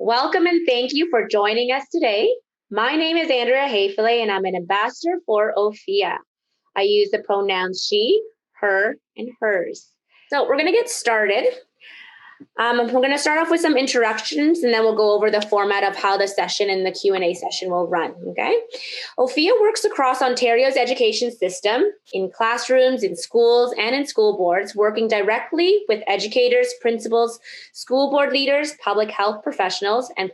Welcome and thank you for joining us today. My name is Andrea Hayfile and I'm an ambassador for OFIA. I use the pronouns she, her, and hers. So we're going to get started. We're going to start off with some introductions and then we'll go over the format of how the session and the Q&A session will run, okay? OFIA works across Ontario's education system, in classrooms, in schools, and in school boards, working directly with educators, principals, school board leaders, public health professionals, and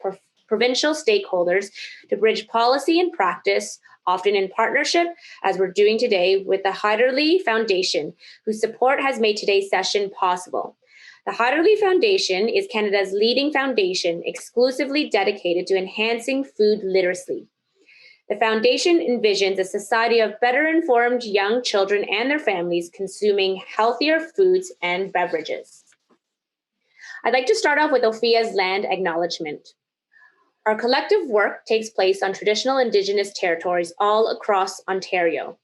provincial stakeholders to bridge policy and practice, often in partnership, as we're doing today, with the Heiderly Foundation, whose support has made today's session possible. The Heiderly Foundation is Canada's leading foundation exclusively dedicated to enhancing food literacy. The foundation envisions a society of better informed young children and their families consuming healthier foods and beverages. I'd like to start off with OFIA's land acknowledgement. Our collective work takes place on traditional Indigenous territories all across Ontario.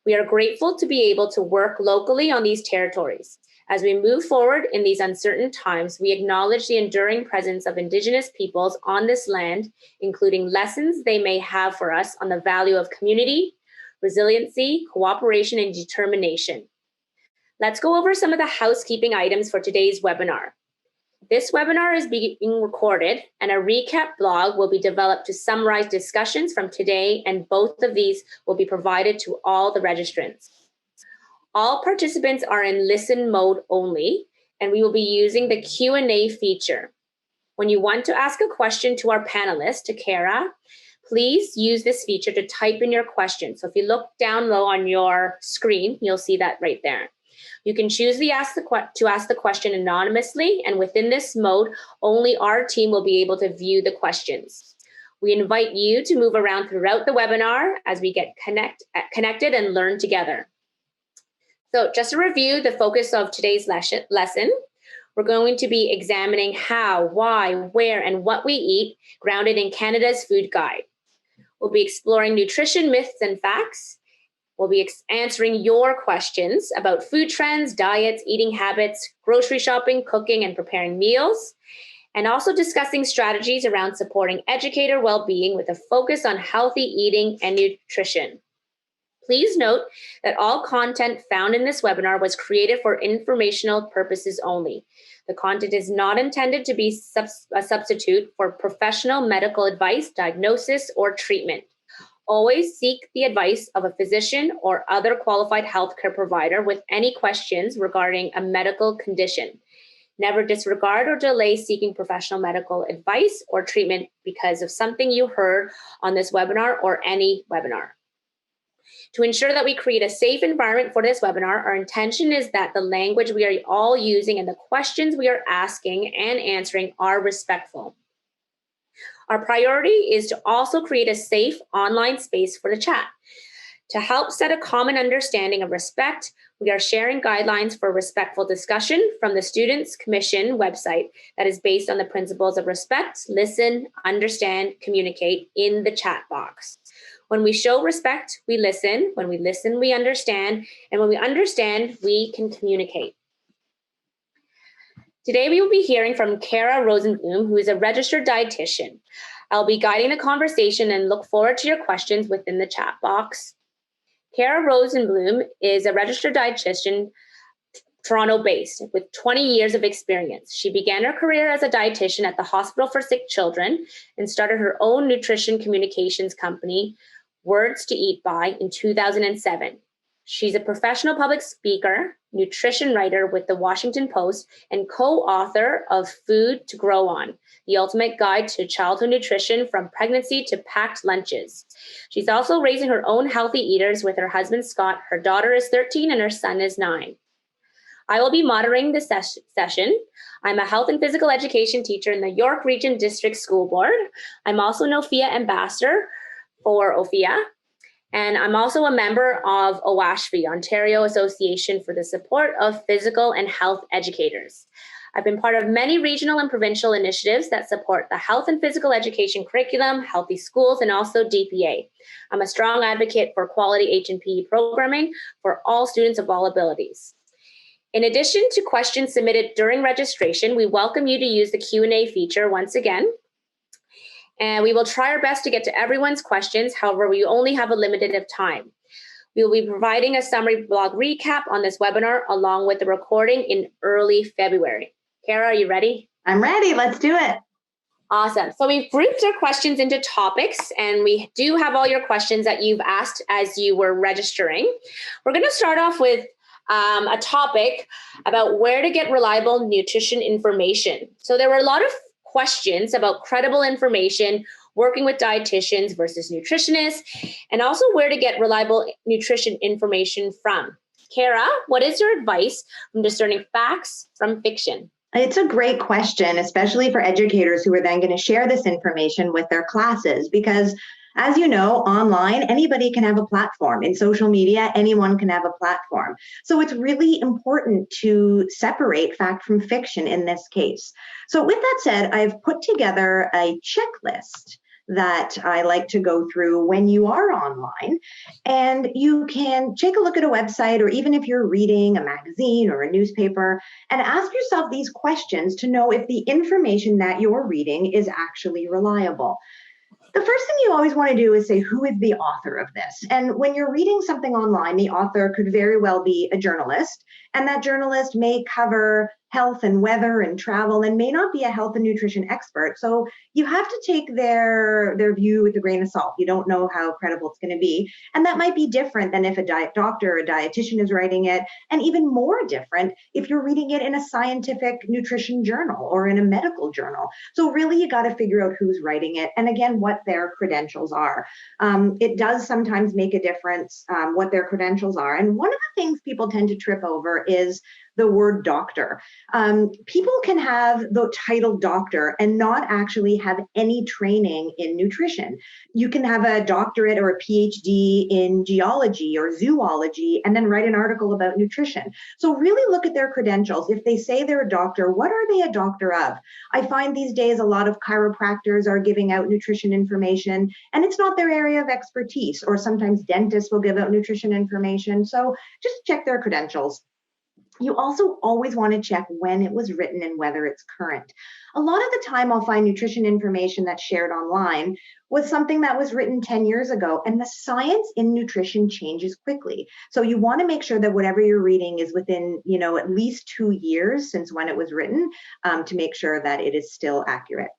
We are grateful to be able to work locally on these territories. As we move forward in these uncertain times, we acknowledge the enduring presence of Indigenous peoples on this land, including lessons they may have for us on the value of community, resiliency, cooperation, and determination. Let's go over some of the housekeeping items for today's webinar. This webinar is being recorded and a recap blog will be developed to summarize discussions from today, and both of these will be provided to all the registrants. All participants are in listen mode only, and we will be using the Q&A feature. When you want to ask a question to our panelist, to Kara, please use this feature to type in your question. So if you look down low on your screen, you'll see that right there. You can choose to ask the question anonymously, and within this mode, only our team will be able to view the questions. We invite you to move around throughout the webinar as we get connected and learn together. So just to review the focus of today's lesson, we're going to be examining how, why, where, and what we eat, grounded in Canada's Food Guide. We'll be exploring nutrition myths and facts. We'll be answering your questions about food trends, diets, eating habits, grocery shopping, cooking, and preparing meals, and also discussing strategies around supporting educator well-being with a focus on healthy eating and nutrition. Please note that all content found in this webinar was created for informational purposes only. The content is not intended to be a substitute for professional medical advice, diagnosis, or treatment. Always seek the advice of a physician or other qualified healthcare provider with any questions regarding a medical condition. Never disregard or delay seeking professional medical advice or treatment because of something you heard on this webinar or any webinar. To ensure that we create a safe environment for this webinar, our intention is that the language we are all using and the questions we are asking and answering are respectful. Our priority is to also create a safe online space for the chat. To help set a common understanding of respect, we are sharing guidelines for respectful discussion from the Students' Commission website that is based on the principles of respect, listen, understand, communicate in the chat box. When we show respect, we listen. When we listen, we understand. And when we understand, we can communicate. Today, we will be hearing from Kara Rosenblum, who is a registered dietitian. I'll be guiding the conversation and look forward to your questions within the chat box. Kara Rosenblum is a registered dietitian, Toronto-based, with 20 years of experience. She began her career as a dietitian at the Hospital for Sick Children and started her own nutrition communications company, Words to Eat By, in 2007. She's a professional public speaker, nutrition writer with the Washington Post, and co-author of Food to Grow On, the ultimate guide to childhood nutrition from pregnancy to packed lunches. She's also raising her own healthy eaters with her husband, Scott. Her daughter is 13 and her son is 9. I will be moderating this session. I'm a health and physical education teacher in the York Region District School Board. I'm also an OFIA ambassador for OFIA. And I'm also a member of OASHV, Ontario Association for the Support of Physical and Health Educators. I've been part of many regional and provincial initiatives that support the health and physical education curriculum, healthy schools, and also DPA. I'm a strong advocate for quality H&PE programming for all students of all abilities. In addition to questions submitted during registration, we welcome you to use the Q&A feature once again. and we will try our best to get to everyone's questions. However, we only have a limited of time. We will be providing a summary blog recap on this webinar along with the recording in early February. Kara, are you ready? I'm ready. Let's do it. Awesome. So we've grouped our questions into topics, and we do have all your questions that you've asked as you were registering. We're going to start off with a topic about where to get reliable nutrition information. So there were a lot of questions about credible information, working with dietitians versus nutritionists, and also where to get reliable nutrition information from. Kara, what is your advice from discerning facts from fiction? It's a great question, especially for educators who are then going to share this information with their classes, because as you know, online, anybody can have a platform. In social media, anyone can have a platform. So it's really important to separate fact from fiction in this case. So with that said, I've put together a checklist that I like to go through when you are online. And you can take a look at a website, or even if you're reading a magazine or a newspaper, and ask yourself these questions to know if the information that you're reading is actually reliable. The first thing you always want to do is say, who is the author of this? And when you're reading something online, the author could very well be a journalist, and that journalist may cover health and weather and travel and may not be a health and nutrition expert. So you have to take their view with a grain of salt. You don't know how credible it's going to be. And that might be different than if a diet doctor or a dietitian is writing it, and even more different if you're reading it in a scientific nutrition journal or in a medical journal. So really, you got to figure out who's writing it, and again, what their credentials are. It does sometimes make a difference what their credentials are. And one of the things people tend to trip over is the word doctor. People can have the title doctor and not actually have any training in nutrition. You can have a doctorate or a PhD in geology or zoology and then write an article about nutrition. So really look at their credentials. If they say they're a doctor, what are they a doctor of? I find these days a lot of chiropractors are giving out nutrition information, and it's not their area of expertise, or sometimes dentists will give out nutrition information. So just check their credentials. You also always want to check when it was written and whether it's current. A lot of the time, I'll find nutrition information that's shared online was something that was written 10 years ago, and the science in nutrition changes quickly. So you want to make sure that whatever you're reading is within, at least 2 years since when it was written, to make sure that it is still accurate.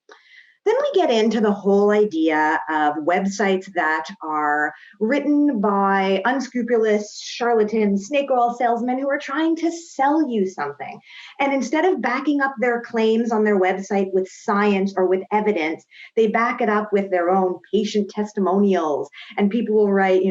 Then we get into the whole idea of websites that are written by unscrupulous charlatans, snake oil salesmen who are trying to sell you something. And instead of backing up their claims on their website with science or with evidence, they back it up with their own patient testimonials. And people will write,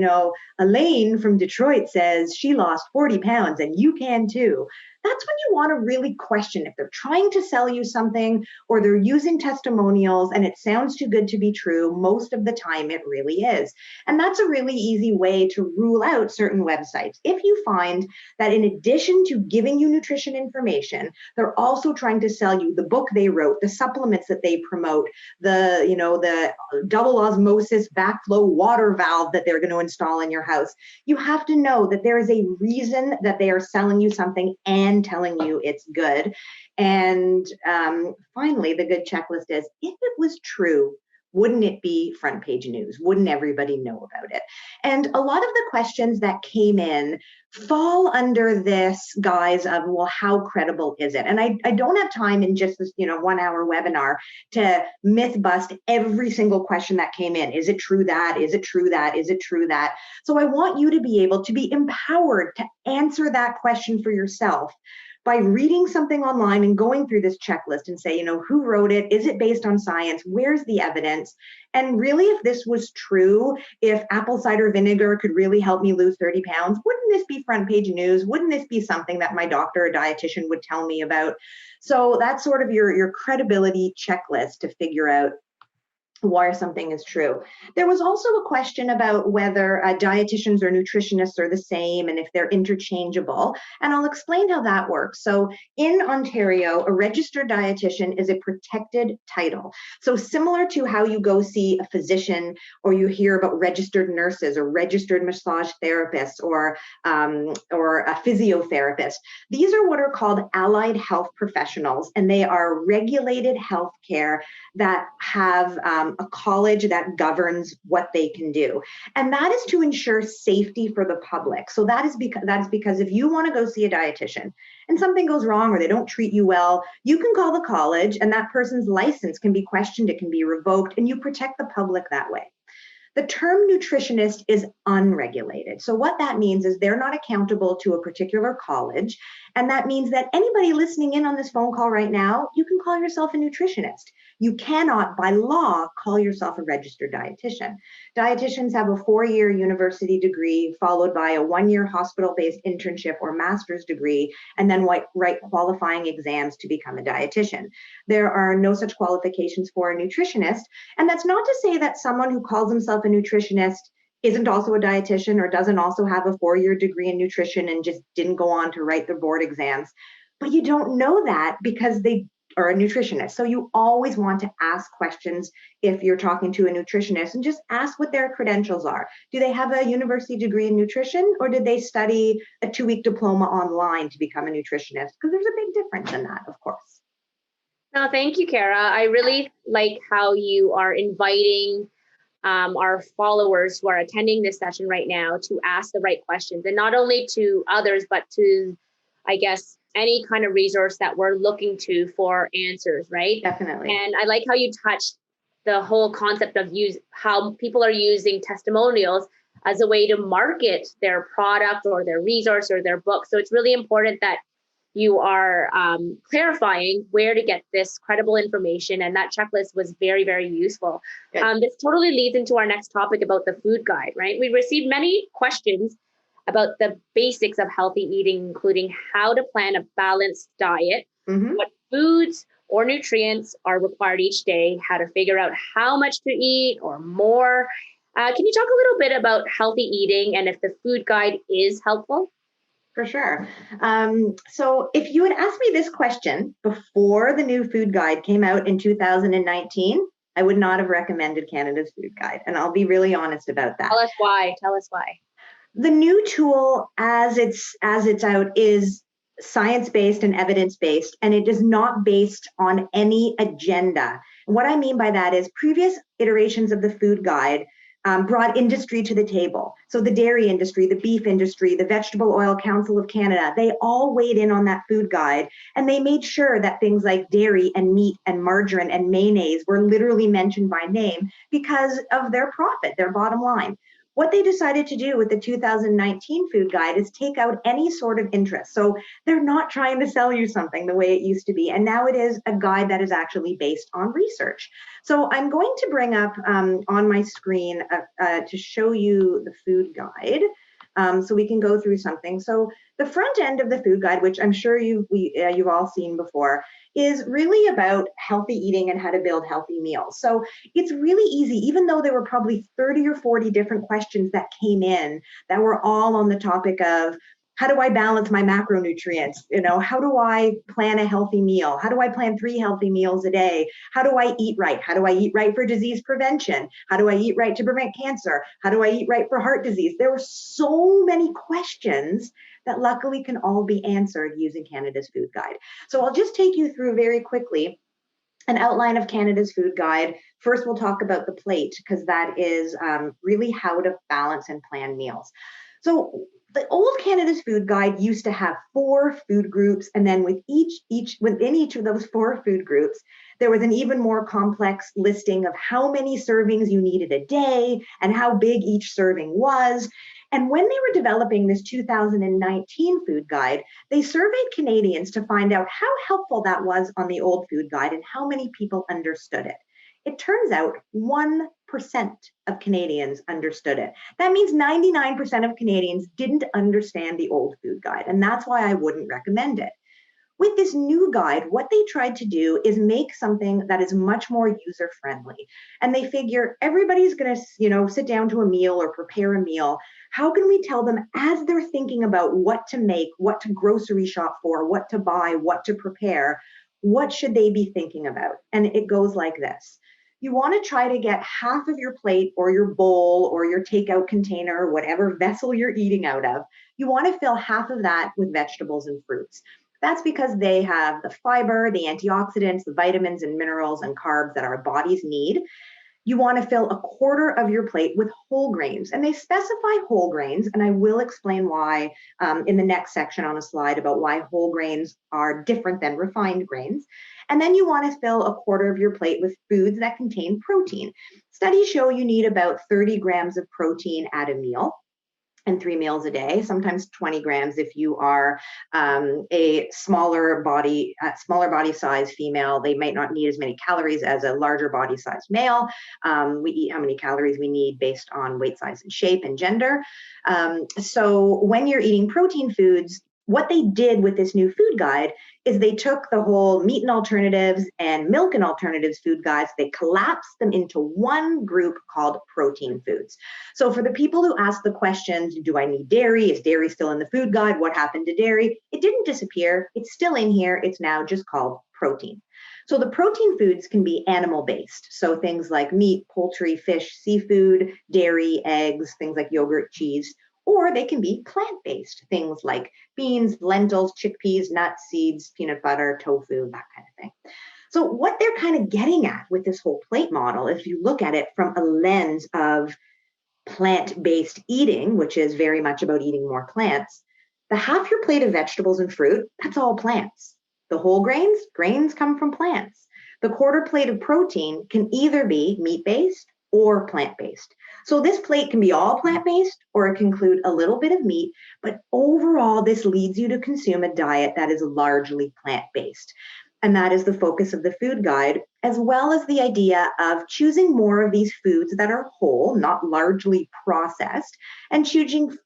Elaine from Detroit says she lost 40 pounds and you can too. That's when you want to really question if they're trying to sell you something or they're using testimonials and it sounds too good to be true. Most of the time it really is. And that's a really easy way to rule out certain websites. If you find that in addition to giving you nutrition information, they're also trying to sell you the book they wrote, the supplements that they promote, the double osmosis backflow water valve that they're going to install in your house, you have to know that there is a reason that they are selling you something and telling you it's good. And finally, the good checklist is, if it was true, wouldn't it be front page news? Wouldn't everybody know about it? And a lot of the questions that came in fall under this guise of, well, how credible is it? And I don't have time in just this 1 hour webinar to myth bust every single question that came in. Is it true that? Is it true that? Is it true that? So I want you to be able to be empowered to answer that question for yourself by reading something online and going through this checklist and say, who wrote it? Is it based on science? Where's the evidence? And really, if this was true, if apple cider vinegar could really help me lose 30 pounds, wouldn't this be front page news? Wouldn't this be something that my doctor or dietitian would tell me about? So that's sort of your credibility checklist to figure out why something is true. There was also a question about whether dietitians or nutritionists are the same and if they're interchangeable, and I'll explain how that works. So in Ontario, a registered dietitian is a protected title. So similar to how you go see a physician or you hear about registered nurses or registered massage therapists or a physiotherapist, these are what are called allied health professionals, and they are regulated healthcare that have a college that governs what they can do. And that is to ensure safety for the public. So that is because if you want to go see a dietitian and something goes wrong or they don't treat you well, you can call the college and that person's license can be questioned, it can be revoked, and you protect the public that way. The term nutritionist is unregulated. So what that means is they're not accountable to a particular college. And that means that anybody listening in on this phone call right now, you can call yourself a nutritionist. You cannot, by law, call yourself a registered dietitian. Dietitians have a 4-year university degree followed by a 1-year hospital-based internship or master's degree, and then write qualifying exams to become a dietitian. There are no such qualifications for a nutritionist. And that's not to say that someone who calls himself a nutritionist isn't also a dietitian or doesn't also have a 4-year degree in nutrition and just didn't go on to write their board exams. But you don't know that because they are a nutritionist. So you always want to ask questions if you're talking to a nutritionist and just ask what their credentials are. Do they have a university degree in nutrition or did they study a 2-week diploma online to become a nutritionist? Because there's a big difference in that, of course. No, thank you, Kara. I really like how you are inviting our followers who are attending this session right now to ask the right questions, and not only to others, but to, I guess, any kind of resource that we're looking to for answers, right? Definitely. And I like how you touched the whole concept of how people are using testimonials as a way to market their product or their resource or their book. So it's really important that you are clarifying where to get this credible information. And that checklist was very, very useful. This totally leads into our next topic about the food guide, right? We received many questions about the basics of healthy eating, including how to plan a balanced diet, what foods or nutrients are required each day, how to figure out how much to eat or more. Can you talk a little bit about healthy eating and if the food guide is helpful? For sure. So if you had asked me this question before the new food guide came out in 2019, I would not have recommended Canada's food guide. And I'll be really honest about that. Tell us why. The new tool as it's out is science-based and evidence-based, and it is not based on any agenda. What I mean by that is previous iterations of the food guide brought industry to the table. So the dairy industry, the beef industry, the Vegetable Oil Council of Canada, they all weighed in on that food guide, and they made sure that things like dairy and meat and margarine and mayonnaise were literally mentioned by name because of their profit, their bottom line. What they decided to do with the 2019 food guide is take out any sort of interest. So they're not trying to sell you something the way it used to be. And now it is a guide that is actually based on research. So I'm going to bring up on my screen to show you the food guide. So we can go through something. So the front end of the food guide, which I'm sure you've all seen before, is really about healthy eating and how to build healthy meals. So it's really easy, even though there were probably 30 or 40 different questions that came in that were all on the topic of how do I balance my macronutrients? How do I plan a healthy meal? How do I plan 3 healthy meals a day? How do I eat right? How do I eat right for disease prevention? How do I eat right to prevent cancer? How do I eat right for heart disease? There were so many questions that luckily can all be answered using Canada's food guide. So I'll just take you through very quickly an outline of Canada's food guide. First, we'll talk about the plate because that is really how to balance and plan meals. So the old Canada's food guide used to have 4 food groups, and then within each of those 4 food groups, there was an even more complex listing of how many servings you needed a day and how big each serving was. And when they were developing this 2019 food guide, they surveyed Canadians to find out how helpful that was on the old food guide and how many people understood it. It turns out 1% of Canadians understood it. That means 99% of Canadians didn't understand the old food guide, and that's why I wouldn't recommend it. With this new guide, what they tried to do is make something that is much more user-friendly. And they figure everybody's going to, sit down to a meal or prepare a meal. How can we tell them as they're thinking about what to make, what to grocery shop for, what to buy, what to prepare, what should they be thinking about? And it goes like this. You want to try to get half of your plate or your bowl or your takeout container, whatever vessel you're eating out of, you want to fill half of that with vegetables and fruits. That's because they have the fiber, the antioxidants, the vitamins and minerals and carbs that our bodies need. You want to fill a quarter of your plate with whole grains, and they specify whole grains, and I will explain why in the next section on a slide about why whole grains are different than refined grains. And then you want to fill a quarter of your plate with foods that contain protein. Studies show you need about 30 grams of protein at a meal and 3 meals a day, sometimes 20 grams if you are a smaller body size female. They might not need as many calories as a larger body size male. We eat how many calories we need based on weight, size, and shape and gender. So when you're eating protein foods, what they did with this new food guide is they took the whole meat and alternatives and milk and alternatives food guides, they collapsed them into one group called protein foods. So for the people who ask the questions, do I need dairy? Is dairy still in the food guide? What happened to dairy? It didn't disappear. It's still in here. It's now just called protein. So the protein foods can be animal-based. So things like meat, poultry, fish, seafood, dairy, eggs, things like yogurt, cheese, or they can be plant-based, things like beans, lentils, chickpeas, nuts, seeds, peanut butter, tofu, that kind of thing. So what they're kind of getting at with this whole plate model, if you look at it from a lens of plant-based eating, which is very much about eating more plants, the half your plate of vegetables and fruit, that's all plants. The whole grains come from plants. The quarter plate of protein can either be meat-based or plant-based. So this plate can be all plant-based or it can include a little bit of meat, but overall this leads you to consume a diet that is largely plant-based. And that is the focus of the food guide, as well as the idea of choosing more of these foods that are whole, not largely processed, and choosing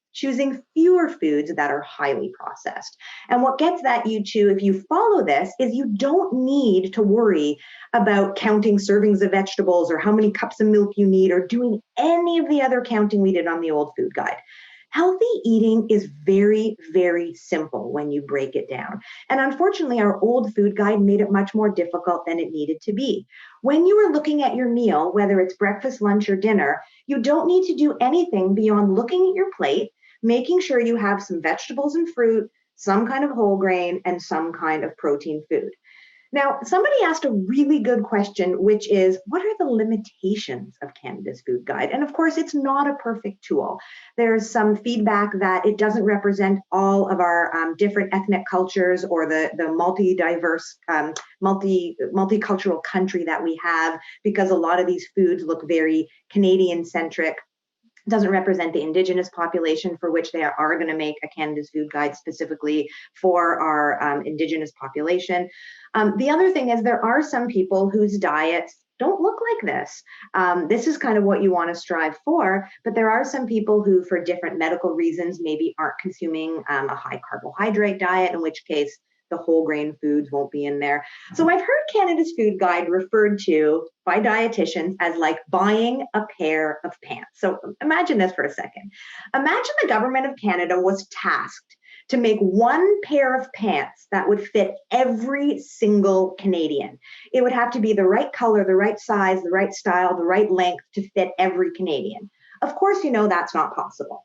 fewer foods that are highly processed. And what gets at you too, if you follow this, is you don't need to worry about counting servings of vegetables or how many cups of milk you need or doing any of the other counting we did on the old food guide. Healthy eating is very, very simple when you break it down. And unfortunately, our old food guide made it much more difficult than it needed to be. When you are looking at your meal, whether it's breakfast, lunch, or dinner, you don't need to do anything beyond looking at your plate, making sure you have some vegetables and fruit, some kind of whole grain, and some kind of protein food. Now, somebody asked a really good question, which is, what are the limitations of Canada's food guide? And of course, it's not a perfect tool. There's some feedback that it doesn't represent all of our different ethnic cultures or the multi-diverse, multicultural country that we have, because a lot of these foods look very Canadian-centric. Doesn't represent the Indigenous population, for which they are going to make a Canada's food guide specifically for our Indigenous population. The other thing is there are some people whose diets don't look like this. This is kind of what you want to strive for, but there are some people who, for different medical reasons, maybe aren't consuming a high carbohydrate diet, in which case the whole grain foods won't be in there. So I've heard Canada's food guide referred to by dietitians as like buying a pair of pants. So imagine this for a second. Imagine the government of Canada was tasked to make one pair of pants that would fit every single Canadian. It would have to be the right color, the right size, the right style, the right length to fit every Canadian. Of course, you know that's not possible.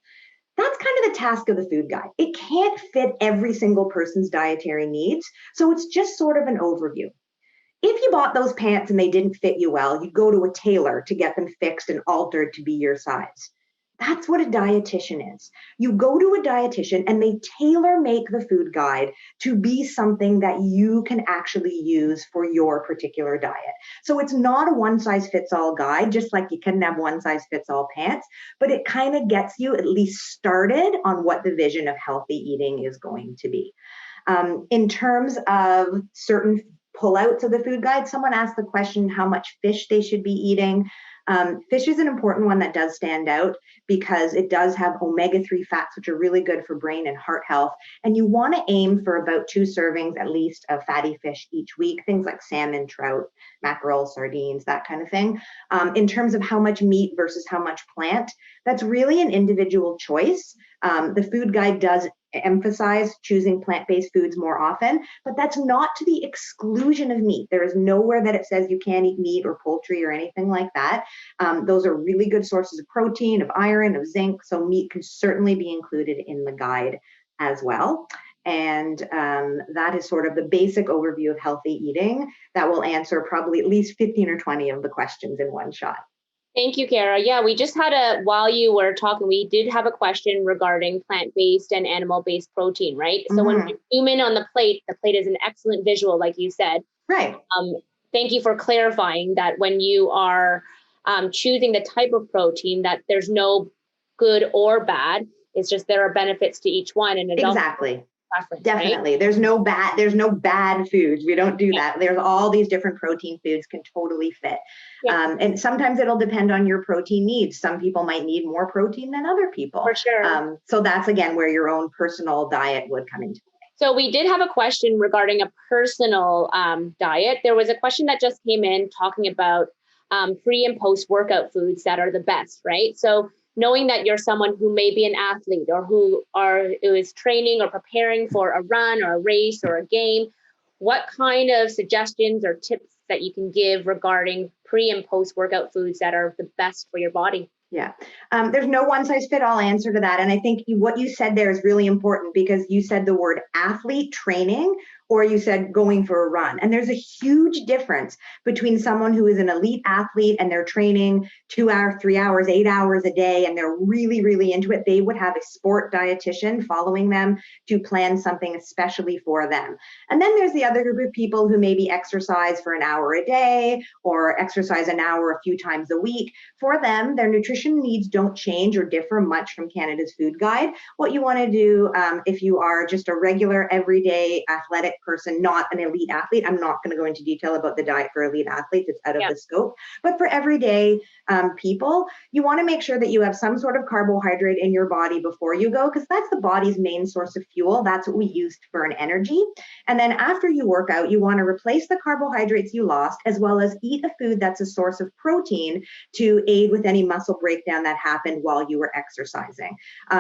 That's kind of the task of the food guide. It can't fit every single person's dietary needs, so it's just sort of an overview. If you bought those pants and they didn't fit you well, you'd go to a tailor to get them fixed and altered to be your size. That's what a dietitian is. You go to a dietitian and they tailor make the food guide to be something that you can actually use for your particular diet. So it's not a one size fits all guide, just like you couldn't have one size fits all pants, but it kind of gets you at least started on what the vision of healthy eating is going to be. In terms of certain pullouts of the food guide, someone asked the question how much fish they should be eating. Fish is an important one that does stand out because it does have omega-3 fats, which are really good for brain and heart health. And you want to aim for about 2 servings at least of fatty fish each week, things like salmon, trout, mackerel, sardines, that kind of thing. In terms of how much meat versus how much plant, that's really an individual choice. The food guide does emphasize choosing plant-based foods more often, but that's not to the exclusion of meat. There is nowhere that it says you can't eat meat or poultry or anything like that. Those are really good sources of protein, of iron, of zinc, so meat can certainly be included in the guide as well. And that is sort of the basic overview of healthy eating that will answer probably at least 15 or 20 of the questions in one shot. Thank you, Kara. Yeah, we just had while you were talking, we did have a question regarding plant-based and animal-based protein, right? So when Hmm. we zoom in on the plate is an excellent visual, like you said. Right. Um, Thank you for clarifying that when you are choosing the type of protein, that there's no good or bad. It's just there are benefits to each one, and it's also Exactly. preference, right? Definitely. There's no bad foods. We don't do that. There's all these different protein foods can totally fit. Yeah, And sometimes it'll depend on your protein needs. Some people might need more protein than other people. for sure. So that's again where your own personal diet would come into play. So we did have a question regarding a personal diet. There was a question that just came in talking about pre and post workout foods that are the best, right? So knowing that you're someone who may be an athlete or who is training or preparing for a run or a race or a game, what kind of suggestions or tips that you can give regarding pre and post workout foods that are the best for your body? Yeah. There's no one size fit all answer to that. And I think what you said there is really important because you said the word athlete training or you said going for a run. And there's a huge difference between someone who is an elite athlete and they're training 2 hours, 3 hours, 8 hours a day, and they're really, really into it. They would have a sport dietitian following them to plan something especially for them. And then there's the other group of people who maybe exercise for an hour a day or exercise an hour a few times a week. For them, their nutrition needs don't change or differ much from Canada's food guide. What you want to do if you are just a regular, everyday athletic person, not an elite athlete, I'm not going to go into detail about the diet for elite athletes, it's out of the scope. But for everyday people, you want to make sure that you have some sort of carbohydrate in your body before you go, because that's the body's main source of fuel. That's what we use to burn energy. And then after you work out, you want to replace the carbohydrates you lost, as well as eat a food that's a source of protein to aid with any muscle breakdown that happened while you were exercising.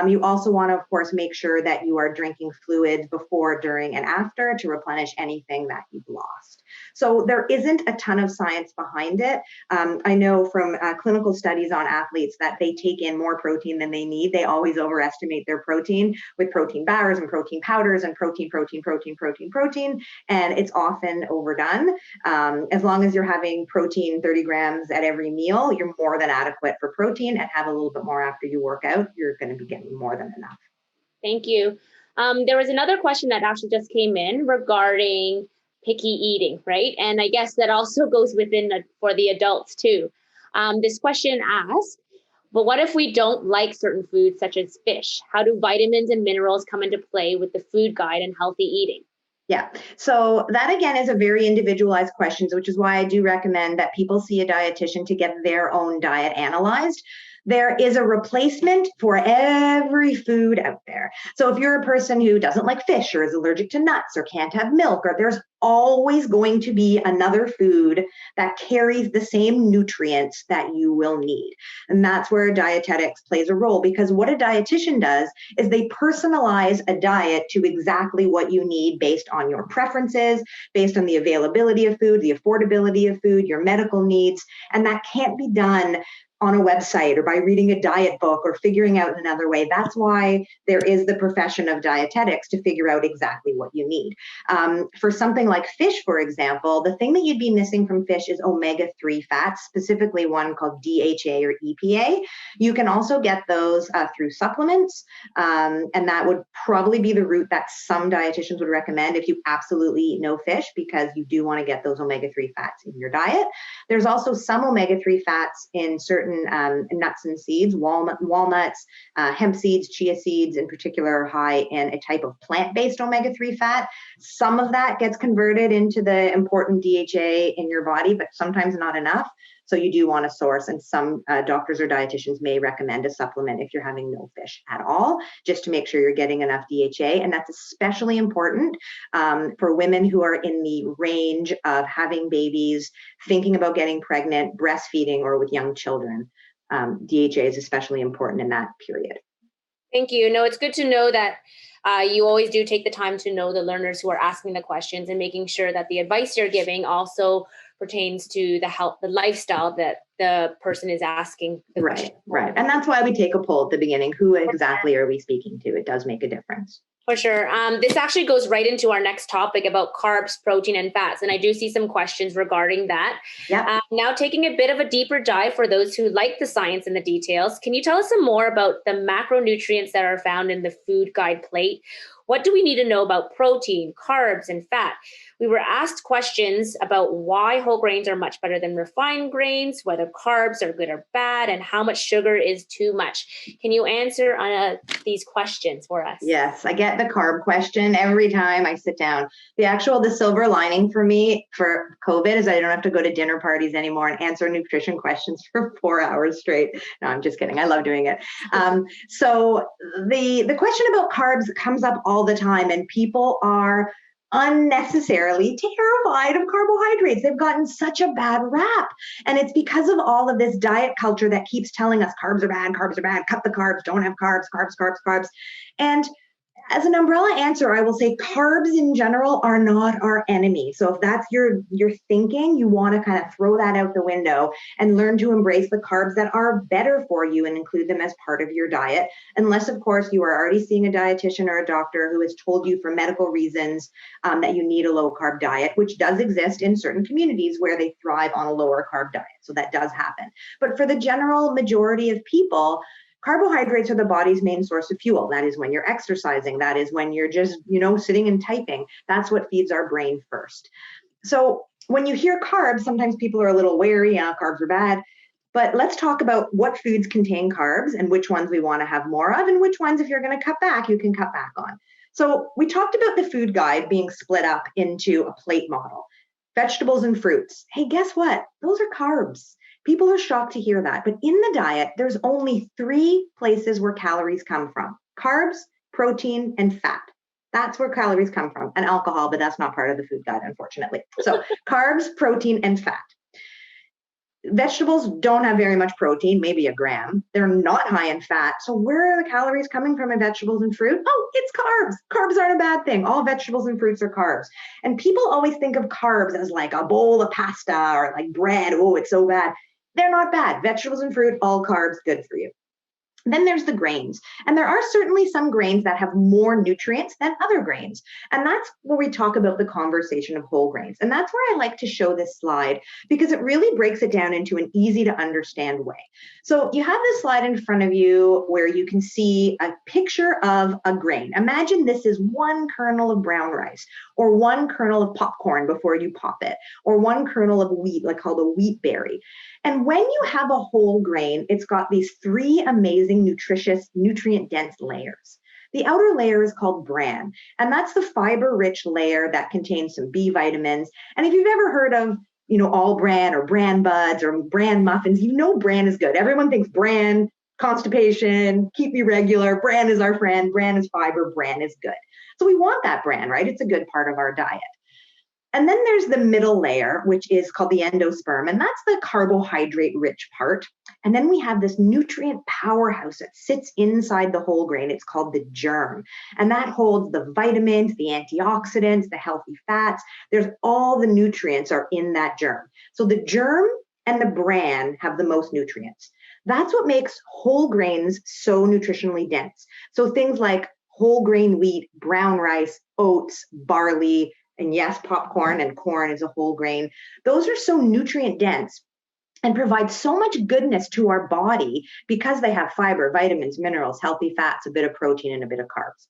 You also want to, of course, make sure that you are drinking fluids before, during, and after to replenish anything that you've lost. So there isn't a ton of science behind it. I know from clinical studies on athletes that they take in more protein than they need. They always overestimate their protein with protein bars and protein powders and protein, and it's often overdone. As long as you're having protein 30 grams at every meal, you're more than adequate for protein, and have a little bit more after you work out, you're going to be getting more than enough. Thank you. There was another question that actually just came in regarding picky eating, right? And I guess that also goes for the adults too. This question asks, but what if we don't like certain foods such as fish? How do vitamins and minerals come into play with the food guide and healthy eating? Yeah. So that again is a very individualized question, which is why I do recommend that people see a dietitian to get their own diet analyzed. There is a replacement for every food out there. So if you're a person who doesn't like fish or is allergic to nuts or can't have milk, or there's always going to be another food that carries the same nutrients that you will need. And that's where dietetics plays a role, because what a dietitian does is they personalize a diet to exactly what you need based on your preferences, based on the availability of food, the affordability of food, your medical needs. And that can't be done on a website or by reading a diet book or figuring out another way. That's why there is the profession of dietetics, to figure out exactly what you need. For something like fish, for example, the thing that you'd be missing from fish is omega-3 fats, specifically one called DHA or EPA. You can also get those through supplements, and that would probably be the route that some dietitians would recommend if you absolutely eat no fish, because you do want to get those omega-3 fats in your diet. There's also some omega-3 fats in certain nuts and seeds, walnuts, hemp seeds, chia seeds in particular are high in a type of plant-based omega-3 fat. Some of that gets converted into the important DHA in your body, but sometimes not enough. So you do want to source, and some doctors or dietitians may recommend a supplement if you're having no fish at all, just to make sure you're getting enough DHA. And that's especially important for women who are in the range of having babies, thinking about getting pregnant, breastfeeding, or with young children. DHA is especially important in that period. Thank you. No, it's good to know that you always do take the time to know the learners who are asking the questions, and making sure that the advice you're giving also pertains to the health, the lifestyle that the person is asking the question. Right. And that's why we take a poll at the beginning. Who exactly are we speaking to? It does make a difference. For sure. This actually goes right into our next topic about carbs, protein, and fats. And I do see some questions regarding that. Yep. Now, taking a bit of a deeper dive for those who like the science and the details, can you tell us some more about the macronutrients that are found in the food guide plate? What do we need to know about protein, carbs, and fat? We were asked questions about why whole grains are much better than refined grains, whether carbs are good or bad, and how much sugar is too much. Can you answer these questions for us? Yes, I get the carb question every time I sit down. The silver lining for me for COVID is I don't have to go to dinner parties anymore and answer nutrition questions for 4 hours straight. No, I'm just kidding. I love doing it. So the question about carbs comes up all the time, and people are unnecessarily terrified of carbohydrates. They've gotten such a bad rap. And it's because of all of this diet culture that keeps telling us carbs are bad, cut the carbs, don't have carbs, carbs. And as an umbrella answer, I will say carbs in general are not our enemy. So if that's your thinking, you want to kind of throw that out the window and learn to embrace the carbs that are better for you and include them as part of your diet. Unless, of course, you are already seeing a dietitian or a doctor who has told you for medical reasons that you need a low carb diet, which does exist in certain communities where they thrive on a lower carb diet. So that does happen. But for the general majority of people, carbohydrates are the body's main source of fuel. That is when you're exercising. That is when you're just, sitting and typing. That's what feeds our brain first. So when you hear carbs, sometimes people are a little wary, carbs are bad. But let's talk about what foods contain carbs and which ones we want to have more of and which ones, if you're going to cut back, you can cut back on. So we talked about the food guide being split up into a plate model. Vegetables and fruits. Hey, guess what? Those are carbs. People are shocked to hear that. But in the diet, there's only 3 places where calories come from: carbs, protein, and fat. That's where calories come from, and alcohol, but that's not part of the food guide, unfortunately. So carbs, protein, and fat. Vegetables don't have very much protein, maybe a gram. They're not high in fat. So where are the calories coming from in vegetables and fruit? Oh, it's carbs. Carbs aren't a bad thing. All vegetables and fruits are carbs. And people always think of carbs as like a bowl of pasta or like bread. Oh, it's so bad. They're not bad. Vegetables and fruit, all carbs, good for you. Then there's the grains. And there are certainly some grains that have more nutrients than other grains. And that's where we talk about the conversation of whole grains. And that's where I like to show this slide because it really breaks it down into an easy to understand way. So you have this slide in front of you where you can see a picture of a grain. Imagine this is 1 kernel of brown rice or 1 kernel of popcorn before you pop it, or 1 kernel of wheat, like called a wheat berry. And when you have a whole grain, it's got these 3 amazing, nutritious, nutrient-dense layers. The outer layer is called bran, and that's the fiber-rich layer that contains some B vitamins. And if you've ever heard of, all bran or bran buds or bran muffins, bran is good. Everyone thinks bran, constipation, keep me regular, bran is our friend, bran is fiber, bran is good. So we want that bran, right? It's a good part of our diet. And then there's the middle layer, which is called the endosperm, and that's the carbohydrate-rich part. And then we have this nutrient powerhouse that sits inside the whole grain. It's called the germ, and that holds the vitamins, the antioxidants, the healthy fats. There's all the nutrients are in that germ. So the germ and the bran have the most nutrients. That's what makes whole grains so nutritionally dense. So things like whole grain wheat, brown rice, oats, barley, and yes, popcorn and corn is a whole grain. Those are so nutrient dense and provide so much goodness to our body because they have fiber, vitamins, minerals, healthy fats, a bit of protein, and a bit of carbs.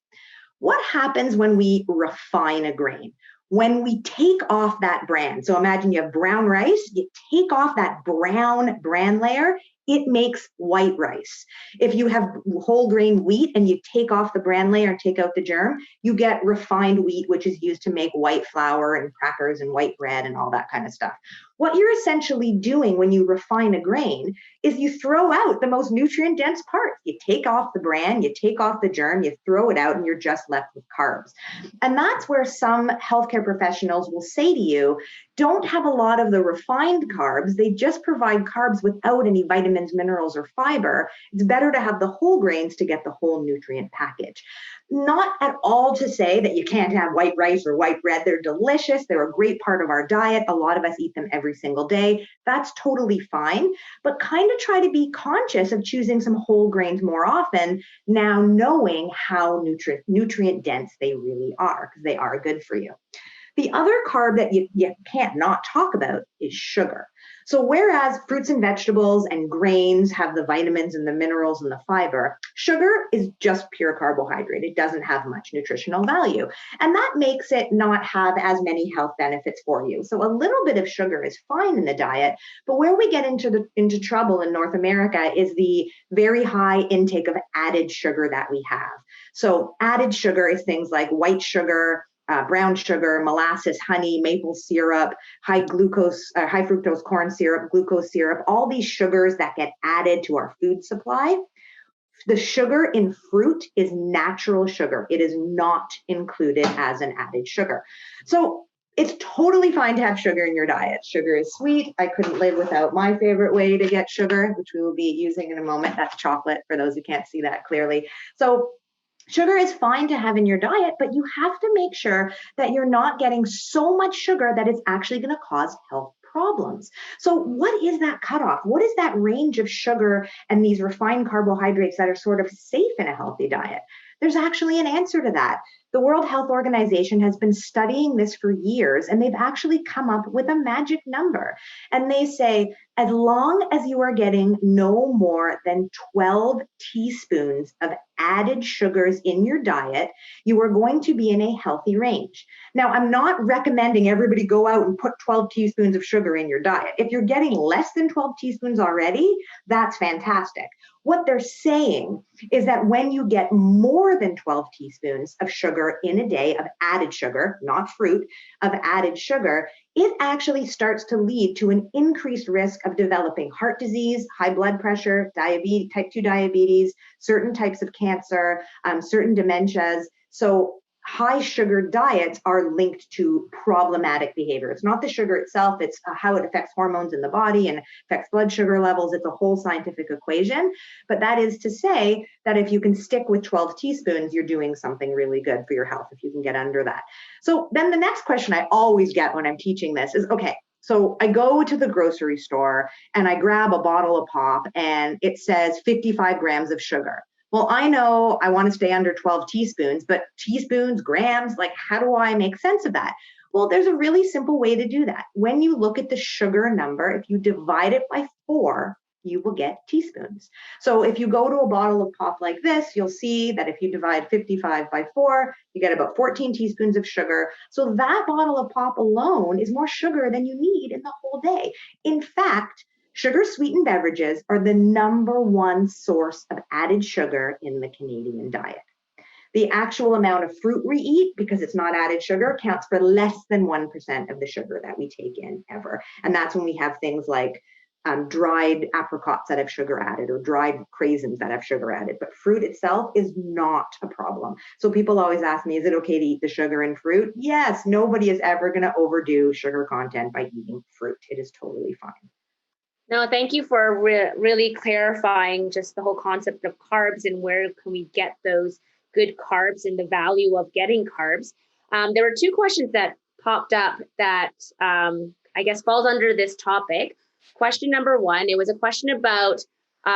What happens when we refine a grain? When we take off that bran, so imagine you have brown rice, you take off that brown bran layer, it makes white rice. If you have whole grain wheat and you take off the bran layer and take out the germ, you get refined wheat, which is used to make white flour and crackers and white bread and all that kind of stuff. What you're essentially doing when you refine a grain is you throw out the most nutrient dense part. You take off the bran, you take off the germ, you throw it out, and you're just left with carbs. And that's where some healthcare professionals will say to you, don't have a lot of the refined carbs. They just provide carbs without any vitamins, minerals, or fiber. It's better to have the whole grains to get the whole nutrient package. Not at all to say that you can't have white rice or white bread. They're delicious. They're a great part of our diet. A lot of us eat them every every single day, that's totally fine. But kind of try to be conscious of choosing some whole grains more often, now knowing how nutrient dense they really are, because they are good for you. The other carb that you can't not talk about is sugar. So whereas fruits and vegetables and grains have the vitamins and the minerals and the fiber, sugar is just pure carbohydrate. It doesn't have much nutritional value. And that makes it not have as many health benefits for you. So a little bit of sugar is fine in the diet, but where we get into trouble in North America is the very high intake of added sugar that we have. So added sugar is things like white sugar, brown sugar, molasses, honey, maple syrup, high fructose corn syrup, glucose syrup, all these sugars that get added to our food supply. The sugar in fruit is natural sugar. It is not included as an added sugar. So it's totally fine to have sugar in your diet. Sugar is sweet. I couldn't live without my favorite way to get sugar, which we will be using in a moment. That's chocolate, for those who can't see that clearly. So sugar is fine to have in your diet, but you have to make sure that you're not getting so much sugar that it's actually going to cause health problems. So what is that cutoff? What is that range of sugar and these refined carbohydrates that are sort of safe in a healthy diet? There's actually an answer to that. The World Health Organization has been studying this for years, and they've actually come up with a magic number. And they say, as long as you are getting no more than 12 teaspoons of added sugars in your diet, you are going to be in a healthy range. Now, I'm not recommending everybody go out and put 12 teaspoons of sugar in your diet. If you're getting less than 12 teaspoons already, that's fantastic. What they're saying is that when you get more than 12 teaspoons of sugar in a day, of added sugar, not fruit, of added sugar, it actually starts to lead to an increased risk of developing heart disease, high blood pressure, diabetes, type 2 diabetes, certain types of cancer, certain dementias. So high sugar diets are linked to problematic behavior. It's not the sugar itself, it's how it affects hormones in the body and affects blood sugar levels. It's a whole scientific equation. But that is to say that if you can stick with 12 teaspoons, you're doing something really good for your health if you can get under that. So then the next question I always get when I'm teaching this is, okay, so I go to the grocery store and I grab a bottle of pop and it says 55 grams of sugar. Well, I know I want to stay under 12 teaspoons, but teaspoons, grams, like how do I make sense of that? Well, there's a really simple way to do that. When you look at the sugar number, if you divide it by 4, you will get teaspoons. So if you go to a bottle of pop like this, you'll see that if you divide 55 by 4, you get about 14 teaspoons of sugar. So that bottle of pop alone is more sugar than you need in the whole day. In fact, sugar-sweetened beverages are the #1 source of added sugar in the Canadian diet. The actual amount of fruit we eat, because it's not added sugar, counts for less than 1% of the sugar that we take in ever. And that's when we have things like dried apricots that have sugar added or dried craisins that have sugar added. But fruit itself is not a problem. So people always ask me, is it okay to eat the sugar in fruit? Yes, nobody is ever going to overdo sugar content by eating fruit. It is totally fine. No, thank you for really clarifying just the whole concept of carbs and where can we get those good carbs and the value of getting carbs. There were 2 questions that popped up that I guess falls under this topic. Question number 1, it was a question about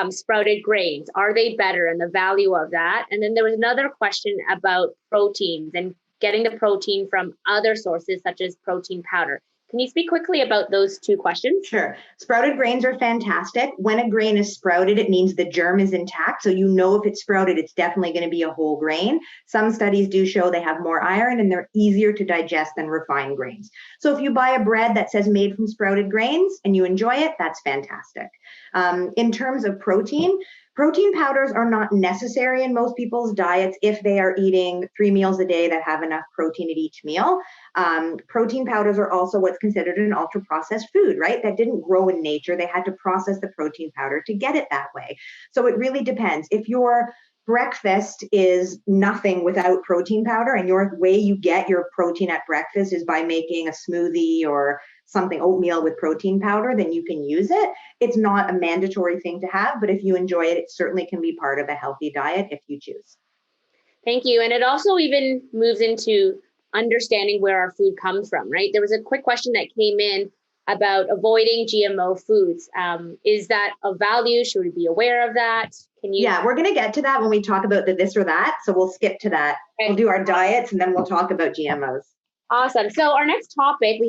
sprouted grains. Are they better and the value of that? And then there was another question about proteins and getting the protein from other sources such as protein powder. Can you speak quickly about those 2 questions? Sure. Sprouted grains are fantastic. When a grain is sprouted, it means the germ is intact. So you know if it's sprouted, it's definitely going to be a whole grain. Some studies do show they have more iron and they're easier to digest than refined grains. So if you buy a bread that says made from sprouted grains and you enjoy it, that's fantastic. In terms of protein powders are not necessary in most people's diets if they are eating 3 meals a day that have enough protein at each meal. Protein powders are also what's considered an ultra-processed food, right? That didn't grow in nature. They had to process the protein powder to get it that way. So it really depends. If your breakfast is nothing without protein powder and your way you get your protein at breakfast is by making a smoothie or something, oatmeal with protein powder, then you can use it. It's not a mandatory thing to have, but if you enjoy it, it certainly can be part of a healthy diet if you choose. Thank you. And it also even moves into understanding where our food comes from, right? There was a quick question that came in about avoiding GMO foods. Is that of value? Should we be aware of that? Yeah, we're going to get to that when we talk about the this or that. So we'll skip to that. Okay. We'll do our diets and then we'll talk about GMOs. Awesome. So our next topic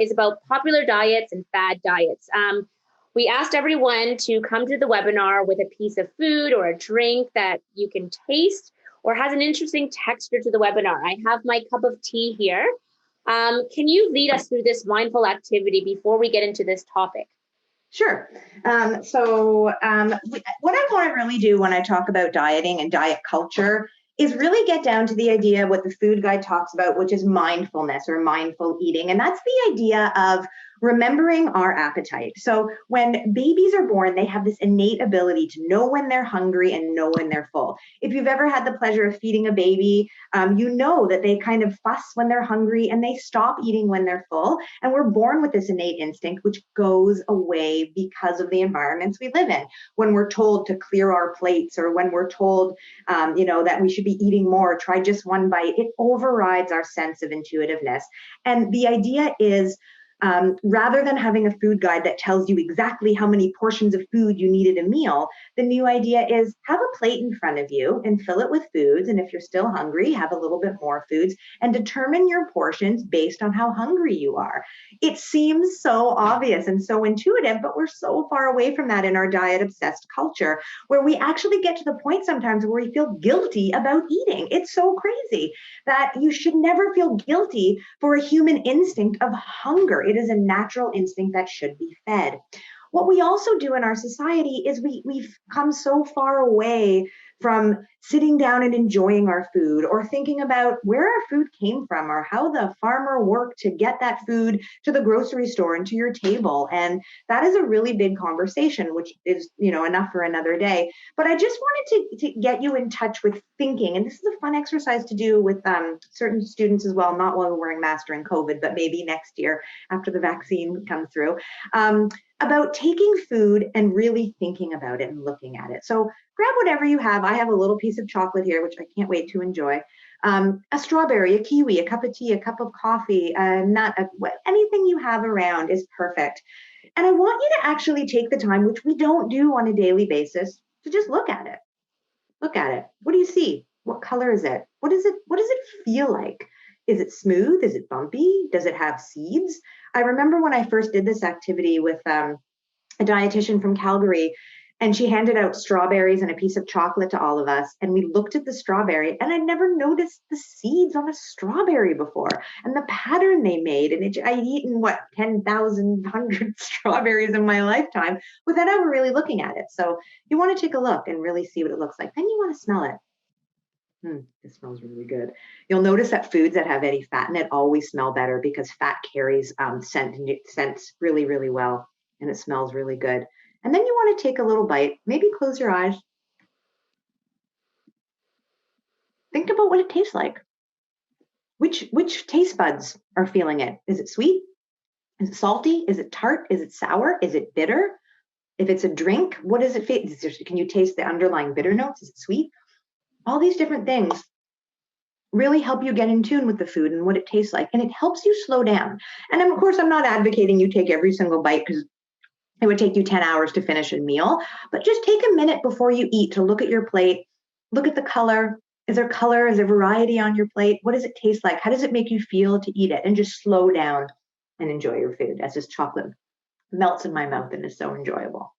is about popular diets and fad diets. We asked everyone to come to the webinar with a piece of food or a drink that you can taste or has an interesting texture to the webinar. I have my cup of tea here. Can you lead us through this mindful activity before we get into this topic? Sure. What I want to really do when I talk about dieting and diet culture is really get down to the idea what the food guide talks about, which is mindfulness or mindful eating. And that's the idea of remembering our appetite. So when babies are born, they have this innate ability to know when they're hungry and know when they're full. If you've ever had the pleasure of feeding a baby, you know that they kind of fuss when they're hungry and they stop eating when they're full. And we're born with this innate instinct, which goes away because of the environments we live in. When we're told to clear our plates, or when we're told, that we should be eating more, try just one bite, it overrides our sense of intuitiveness. And the idea is, rather than having a food guide that tells you exactly how many portions of food you need at a meal, the new idea is have a plate in front of you and fill it with foods. And if you're still hungry, have a little bit more foods and determine your portions based on how hungry you are. It seems so obvious and so intuitive, but we're so far away from that in our diet obsessed culture, where we actually get to the point sometimes where we feel guilty about eating. It's so crazy that you should never feel guilty for a human instinct of hunger. It is a natural instinct that should be fed. What we also do in our society is we've come so far away from sitting down and enjoying our food, or thinking about where our food came from, or how the farmer worked to get that food to the grocery store and to your table. And that is a really big conversation, which is, enough for another day. But I just wanted to get you in touch with thinking, and this is a fun exercise to do with certain students as well, not while we're wearing masks during COVID, but maybe next year after the vaccine comes through, about taking food and really thinking about it and looking at it. So grab whatever you have. I have a little piece of chocolate here, which I can't wait to enjoy. A strawberry, a kiwi, a cup of tea, a cup of coffee, a nut, anything you have around is perfect. And I want you to actually take the time, which we don't do on a daily basis, to just look at it. Look at it. What do you see? What color is it? What does it feel like? Is it smooth? Is it bumpy? Does it have seeds? I remember when I first did this activity with a dietitian from Calgary, and she handed out strawberries and a piece of chocolate to all of us. And we looked at the strawberry, and I'd never noticed the seeds on a strawberry before and the pattern they made. And I'd eaten 10,100 strawberries in my lifetime without ever really looking at it. So you want to take a look and really see what it looks like. Then you want to smell it. It smells really good. You'll notice that foods that have any fat in it always smell better, because fat carries scents really, really well, and it smells really good. And then you want to take a little bite, maybe close your eyes. Think about what it tastes like. Which taste buds are feeling it? Is it sweet? Is it salty? Is it tart? Is it sour? Is it bitter? If it's a drink, what does it feel? Can you taste the underlying bitter notes? Is it sweet? All these different things really help you get in tune with the food and what it tastes like. And it helps you slow down. And of course, I'm not advocating you take every single bite, because it would take you 10 hours to finish a meal. But just take a minute before you eat to look at your plate, look at the color. Is there color? Is there variety on your plate? What does it taste like? How does it make you feel to eat it? And just slow down and enjoy your food as this chocolate melts in my mouth and is so enjoyable.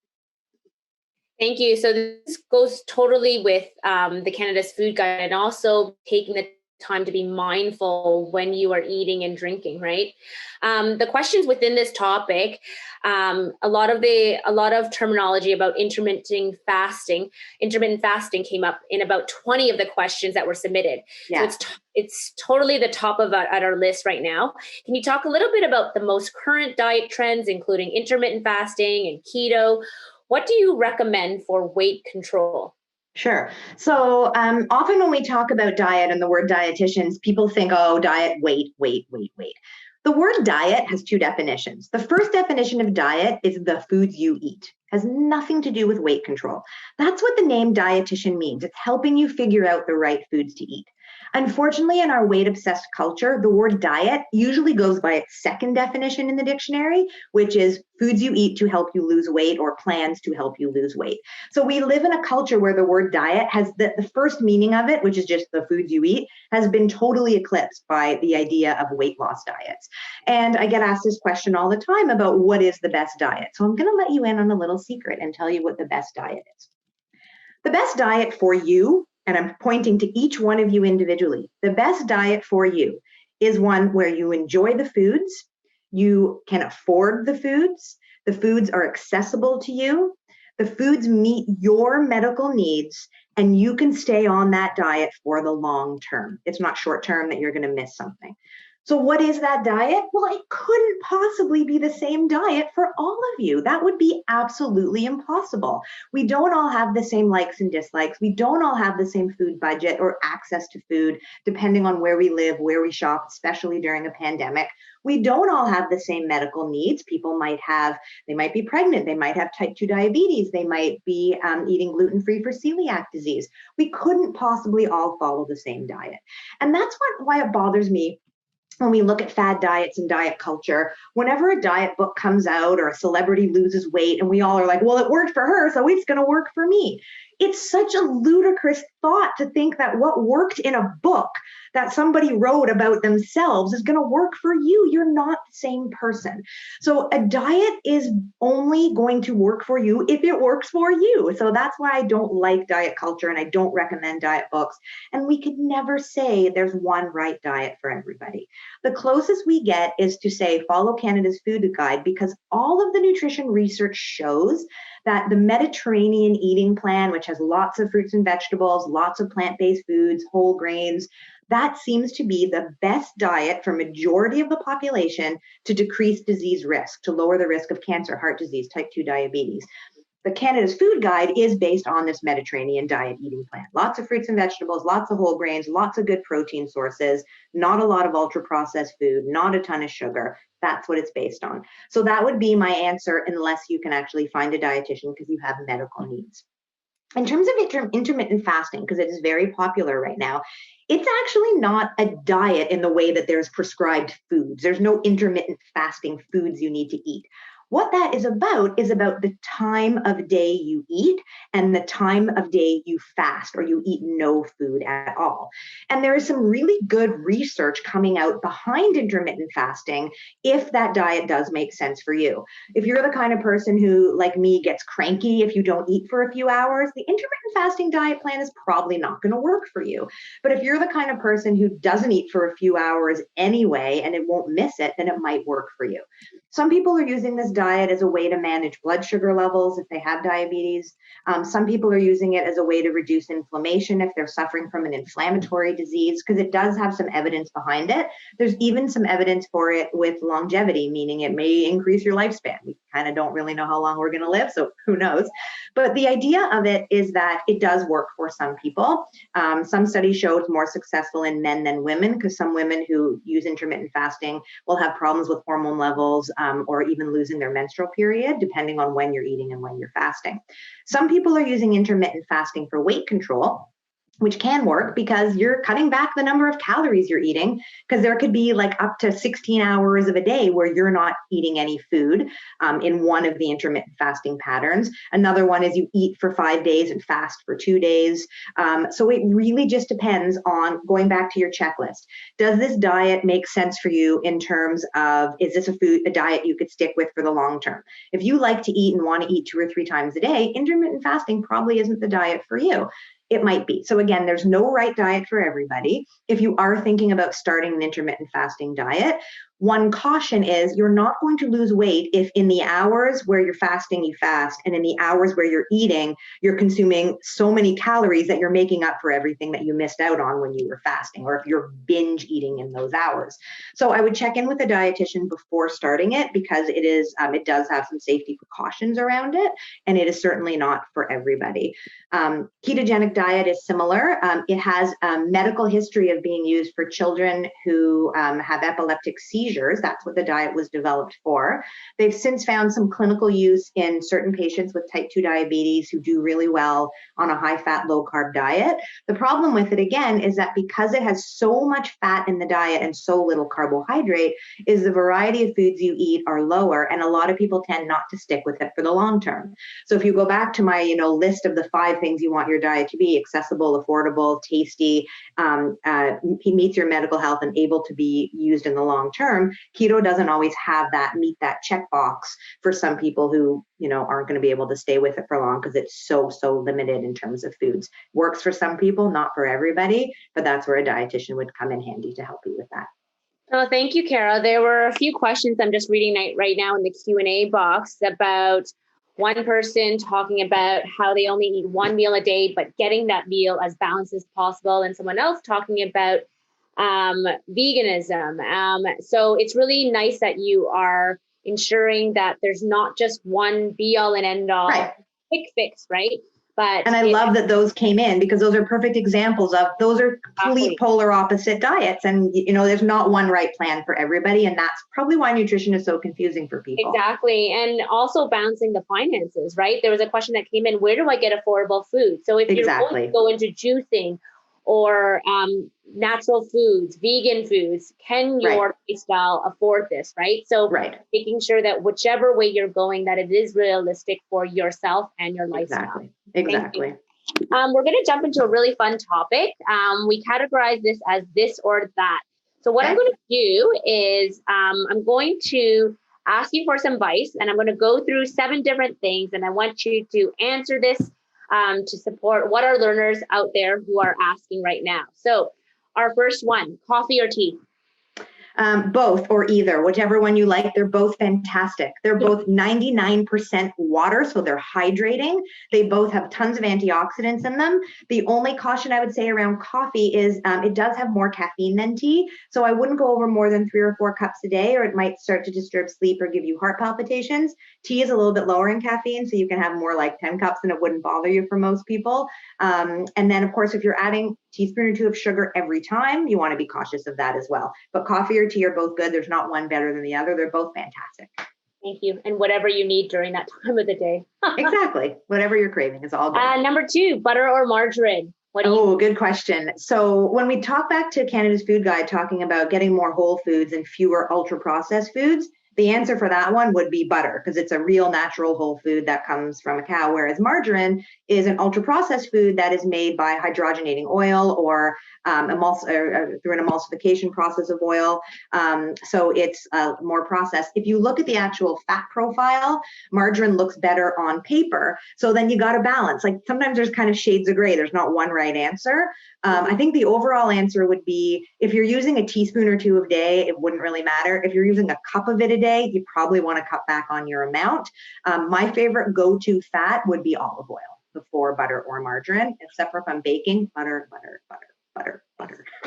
Thank you. So this goes totally with the Canada's Food Guide, and also taking the time to be mindful when you are eating and drinking, right? The questions within this topic, a lot of terminology about intermittent fasting came up in about 20 of the questions that were submitted. Yeah. So it's totally the top of at our list right now. Can you talk a little bit about the most current diet trends, including intermittent fasting and keto? What do you recommend for weight control? Sure. So often when we talk about diet and the word dietitians, people think, oh, diet, weight. The word diet has two definitions. The first definition of diet is the foods you eat. has nothing to do with weight control. That's what the name dietitian means. It's helping you figure out the right foods to eat. Unfortunately, in our weight-obsessed culture, the word diet usually goes by its second definition in the dictionary, which is foods you eat to help you lose weight or plans to help you lose weight. So we live in a culture where the word diet has the first meaning of it, which is just the foods you eat, has been totally eclipsed by the idea of weight loss diets. And I get asked this question all the time about what is the best diet. So I'm going to let you in on a little secret and tell you what the best diet is. The best diet for you, and I'm pointing to each one of you individually, the best diet for you is one where you enjoy the foods, you can afford the foods are accessible to you, the foods meet your medical needs, and you can stay on that diet for the long term. It's not short term that you're going to miss something. So what is that diet? Well, it couldn't possibly be the same diet for all of you. That would be absolutely impossible. We don't all have the same likes and dislikes. We don't all have the same food budget or access to food, depending on where we live, where we shop, especially during a pandemic. We don't all have the same medical needs. People they might be pregnant, they might have type 2 diabetes, they might be eating gluten-free for celiac disease. We couldn't possibly all follow the same diet. And that's why it bothers me when we look at fad diets and diet culture. Whenever a diet book comes out or a celebrity loses weight and we all are like, well, it worked for her, so it's going to work for me. It's such a ludicrous thought to think that what worked in a book that somebody wrote about themselves is going to work for you. You're not the same person. So a diet is only going to work for you if it works for you. So that's why I don't like diet culture and I don't recommend diet books. And we could never say there's one right diet for everybody. The closest we get is to say follow Canada's food guide, because all of the nutrition research shows that the Mediterranean eating plan, which has lots of fruits and vegetables, lots of plant-based foods, whole grains, that seems to be the best diet for majority of the population to decrease disease risk, to lower the risk of cancer, heart disease, type 2 diabetes. The Canada's food guide is based on this Mediterranean diet eating plan. Lots of fruits and vegetables, lots of whole grains, lots of good protein sources, not a lot of ultra processed food, not a ton of sugar. That's what it's based on. So that would be my answer, unless you can actually find a dietitian because you have medical needs. In terms of intermittent fasting, because it is very popular right now, it's actually not a diet in the way that there's prescribed foods. There's no intermittent fasting foods you need to eat. What that is about the time of day you eat and the time of day you fast or you eat no food at all. And there is some really good research coming out behind intermittent fasting if that diet does make sense for you. If you're the kind of person who, like me, gets cranky if you don't eat for a few hours, the intermittent fasting diet plan is probably not going to work for you. But if you're the kind of person who doesn't eat for a few hours anyway and it won't miss it, then it might work for you. Some people are using this diet as a way to manage blood sugar levels if they have diabetes. Some people are using it as a way to reduce inflammation if they're suffering from an inflammatory disease, because it does have some evidence behind it. There's even some evidence for it with longevity, meaning it may increase your lifespan. We kind of don't really know how long we're going to live, so who knows? But the idea of it is that it does work for some people. Some studies show it's more successful in men than women, because some women who use intermittent fasting will have problems with hormone levels or even losing their menstrual period, depending on when you're eating and when you're fasting. Some people are using intermittent fasting for weight control, which can work because you're cutting back the number of calories you're eating, because there could be like up to 16 hours of a day where you're not eating any food in one of the intermittent fasting patterns. Another one is you eat for 5 days and fast for 2 days. So it really just depends on going back to your checklist. Does this diet make sense for you in terms of, is this a diet you could stick with for the long term? If you like to eat and want to eat 2 or 3 times a day, intermittent fasting probably isn't the diet for you. It might be. So again, there's no right diet for everybody. If you are thinking about starting an intermittent fasting diet, one caution is you're not going to lose weight if in the hours where you're fasting, you fast, and in the hours where you're eating, you're consuming so many calories that you're making up for everything that you missed out on when you were fasting, or if you're binge eating in those hours. So I would check in with a dietitian before starting it, because it does have some safety precautions around it, and it is certainly not for everybody. Ketogenic diet is similar. It has a medical history of being used for children who have epileptic seizures seizures. That's what the diet was developed for. They've since found some clinical use in certain patients with type 2 diabetes who do really well on a high-fat, low-carb diet. The problem with it, again, is that because it has so much fat in the diet and so little carbohydrate, is the variety of foods you eat are lower, and a lot of people tend not to stick with it for the long term. So if you go back to my list of the 5 things you want your diet to be: accessible, affordable, tasty, meets your medical health, and able to be used in the long term, keto doesn't always have that, meet that checkbox for some people who aren't going to be able to stay with it for long because it's so limited in terms of foods. Works for some people, not for everybody, but that's where a dietitian would come in handy to help you with that. Oh, thank you, Kara. There were a few questions I'm just reading right now in the Q&A box about one person talking about how they only eat one meal a day, but getting that meal as balanced as possible, and someone else talking about veganism. So it's really nice that you are ensuring that there's not just one be all and end all quick fix, right? And I love that those came in, because those are perfect examples of, those are complete polar opposite diets. And, there's not one right plan for everybody. And that's probably why nutrition is so confusing for people. Exactly. And also balancing the finances, right? There was a question that came in, where do I get affordable food? So if you're going to go into juicing or natural foods, vegan foods, can your lifestyle afford this, right? So making sure that whichever way you're going, that it is realistic for yourself and your lifestyle. Exactly. We're going to jump into a really fun topic. We categorize this as this or that. So what I'm going to do is I'm going to ask you for some advice, and I'm going to go through 7 different things, and I want you to answer this to support what our learners out there who are asking right now. So our first one, coffee or tea? Both, or either, whichever one you like. They're both fantastic. They're both 99% water, so they're hydrating. They both have tons of antioxidants in them. The only caution I would say around coffee is it does have more caffeine than tea. So I wouldn't go over more than 3 or 4 cups a day, or it might start to disturb sleep or give you heart palpitations. Tea is a little bit lower in caffeine, so you can have more like 10 cups and it wouldn't bother you for most people. And then, of course, if you're adding teaspoon or 2 of sugar every time, you want to be cautious of that as well. But coffee or tea are both good. There's not one better than the other. They're both fantastic. Thank you. And whatever you need during that time of the day. Exactly. Whatever you're craving is all good. Number 2, butter or margarine? Good question. So when we talk back to Canada's Food Guide, talking about getting more whole foods and fewer ultra processed foods, the answer for that one would be butter, because it's a real natural whole food that comes from a cow, whereas margarine is an ultra processed food that is made by hydrogenating oil or through an emulsification process of oil. So it's more processed. If you look at the actual fat profile, margarine looks better on paper. So then you got to balance. Like sometimes there's kind of shades of gray. There's not one right answer. I think the overall answer would be, if you're using a teaspoon or 2 a day, it wouldn't really matter. If you're using a cup of it a day, you probably want to cut back on your amount. My favorite go-to fat would be olive oil before butter or margarine, except for if I'm baking, butter.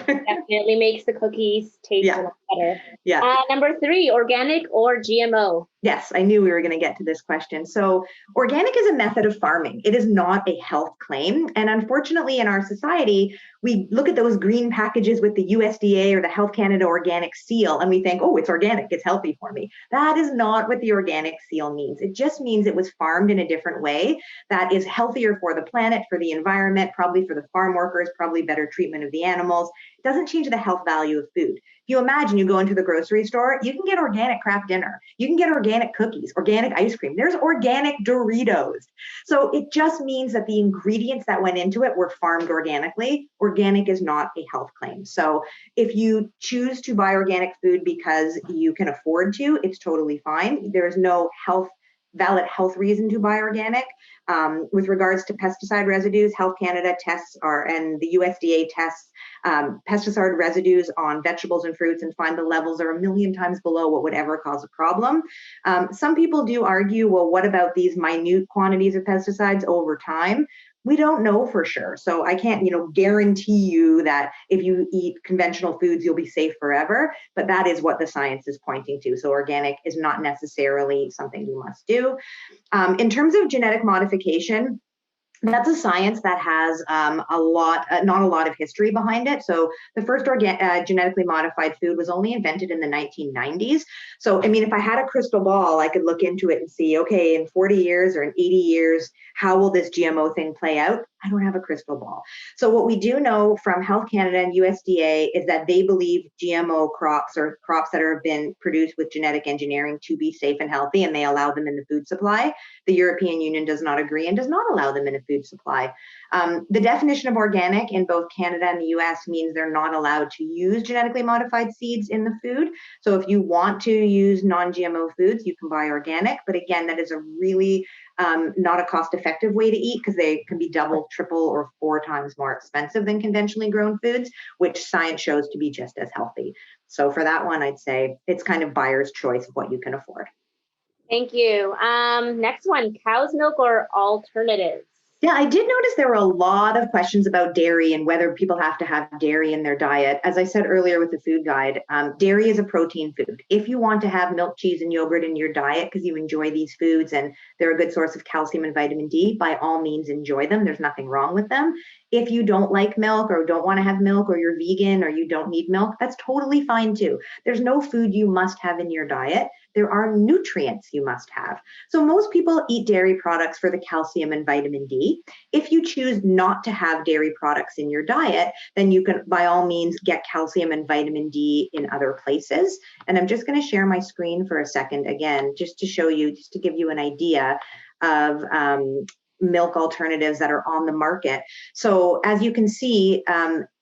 Definitely makes the cookies taste a lot better. Yeah. Number 3, organic or GMO? Yes, I knew we were going to get to this question. So organic is a method of farming. It is not a health claim. And unfortunately, in our society, we look at those green packages with the USDA or the Health Canada organic seal, and we think, oh, it's organic, it's healthy for me. That is not what the organic seal means. It just means it was farmed in a different way that is healthier for the planet, for the environment, probably for the farm workers, probably better treatment of the animals. It doesn't change the health value of food. If you imagine you go into the grocery store, you can get organic Kraft dinner. You can get organic cookies, organic ice cream. There's organic Doritos. So it just means that the ingredients that went into it were farmed organically. Organic is not a health claim. So if you choose to buy organic food because you can afford to, it's totally fine. There is no valid health reason to buy organic. With regards to pesticide residues, Health Canada tests and the USDA tests pesticide residues on vegetables and fruits and find the levels are 1,000,000 times below what would ever cause a problem. Some people do argue, well, what about these minute quantities of pesticides over time? We don't know for sure. So I can't, guarantee you that if you eat conventional foods, you'll be safe forever, but that is what the science is pointing to. So organic is not necessarily something you must do. In terms of genetic modification, That's a science that has not a lot of history behind it. So the first genetically modified food was only invented in the 1990s. So, I mean, if I had a crystal ball, I could look into it and see, okay, in 40 years or in 80 years, how will this GMO thing play out? I don't have a crystal ball. So what we do know from Health Canada and USDA is that they believe GMO crops or crops that have been produced with genetic engineering to be safe and healthy, and they allow them in the food supply. The European Union does not agree and does not allow them in a food supply. The definition of organic in both Canada and the US means they're not allowed to use genetically modified seeds in the food. So if you want to use non-GMO foods, you can buy organic. But again, that is a really not a cost-effective way to eat because they can be double, triple, or 4 times more expensive than conventionally grown foods, which science shows to be just as healthy. So for that one, I'd say it's kind of buyer's choice of what you can afford. Thank you. Next one, cow's milk or alternatives? Yeah, I did notice there were a lot of questions about dairy and whether people have to have dairy in their diet. As I said earlier with the food guide, dairy is a protein food. If you want to have milk, cheese, and yogurt in your diet because you enjoy these foods and they're a good source of calcium and vitamin D, by all means enjoy them. There's nothing wrong with them. If you don't like milk or don't want to have milk or you're vegan or you don't need milk, that's totally fine too. There's no food you must have in your diet. There are nutrients you must have. So most people eat dairy products for the calcium and vitamin D. If you choose not to have dairy products in your diet, then you can by all means get calcium and vitamin D in other places. And I'm just going to share my screen for a second again, just to show you, just to give you an idea of milk alternatives that are on the market. So as you can see,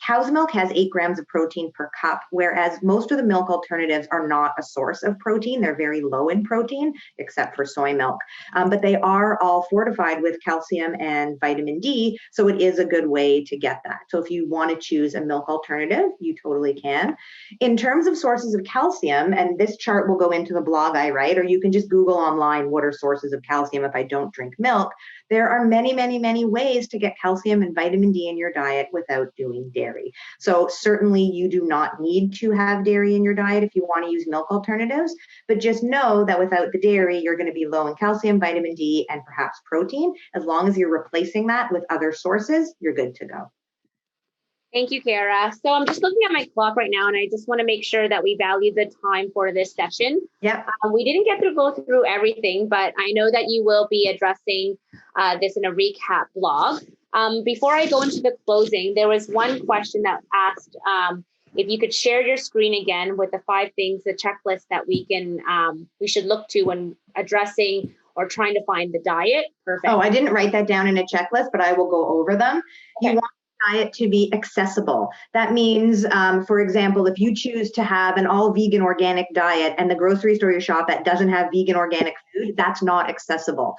cow's milk has 8 grams of protein per cup, whereas most of the milk alternatives are not a source of protein. They're very low in protein, except for soy milk. But they are all fortified with calcium and vitamin D, so it is a good way to get that. So if you want to choose a milk alternative, you totally can. In terms of sources of calcium, and this chart will go into the blog I write, or you can just Google online, what are sources of calcium if I don't drink milk? There are many, many, many ways to get calcium and vitamin D in your diet without doing dairy. So certainly you do not need to have dairy in your diet if you want to use milk alternatives, but just know that without the dairy, you're going to be low in calcium, vitamin D, and perhaps protein. As long as you're replacing that with other sources, you're good to go. Thank you, Kara. So I'm just looking at my clock right now, and I just want to make sure that we value the time for this session. Yep. We didn't get to go through everything, but I know that you will be addressing this in a recap blog. Before I go into the closing, there was one question that asked if you could share your screen again with the 5 things, the checklist that we should look to when addressing or trying to find the diet. Perfect. Oh, I didn't write that down in a checklist, but I will go over them. Okay. You want diet to be accessible. That means, for example, if you choose to have an all vegan organic diet and the grocery store you shop at doesn't have vegan organic food, that's not accessible.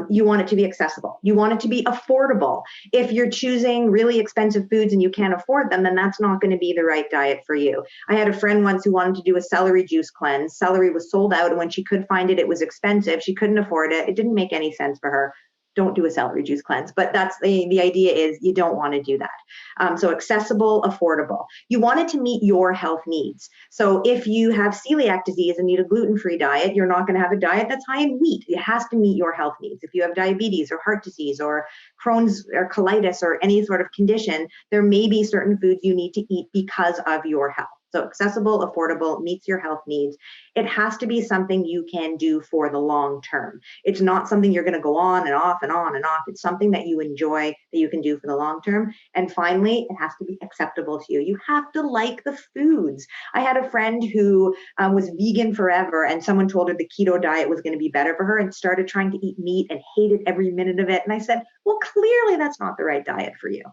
You want it to be accessible. You want it to be affordable. If you're choosing really expensive foods and you can't afford them, then that's not going to be the right diet for you. I had a friend once who wanted to do a celery juice cleanse. Celery was sold out, and when she could find it, it was expensive. She couldn't afford it. It didn't make any sense for her. Don't do a celery juice cleanse, but that's the idea is you don't want to do that. So accessible, affordable. You want it to meet your health needs. So if you have celiac disease and need a gluten-free diet, you're not going to have a diet that's high in wheat. It has to meet your health needs. If you have diabetes or heart disease or Crohn's or colitis or any sort of condition, there may be certain foods you need to eat because of your health. So accessible, affordable, meets your health needs. It has to be something you can do for the long term. It's not something you're going to go on and off and on and off. It's something that you enjoy, that you can do for the long term. And finally, it has to be acceptable to you. You have to like the foods. I had a friend who was vegan forever, and someone told her the keto diet was going to be better for her and started trying to eat meat and hated every minute of it. And I said, well, clearly that's not the right diet for you.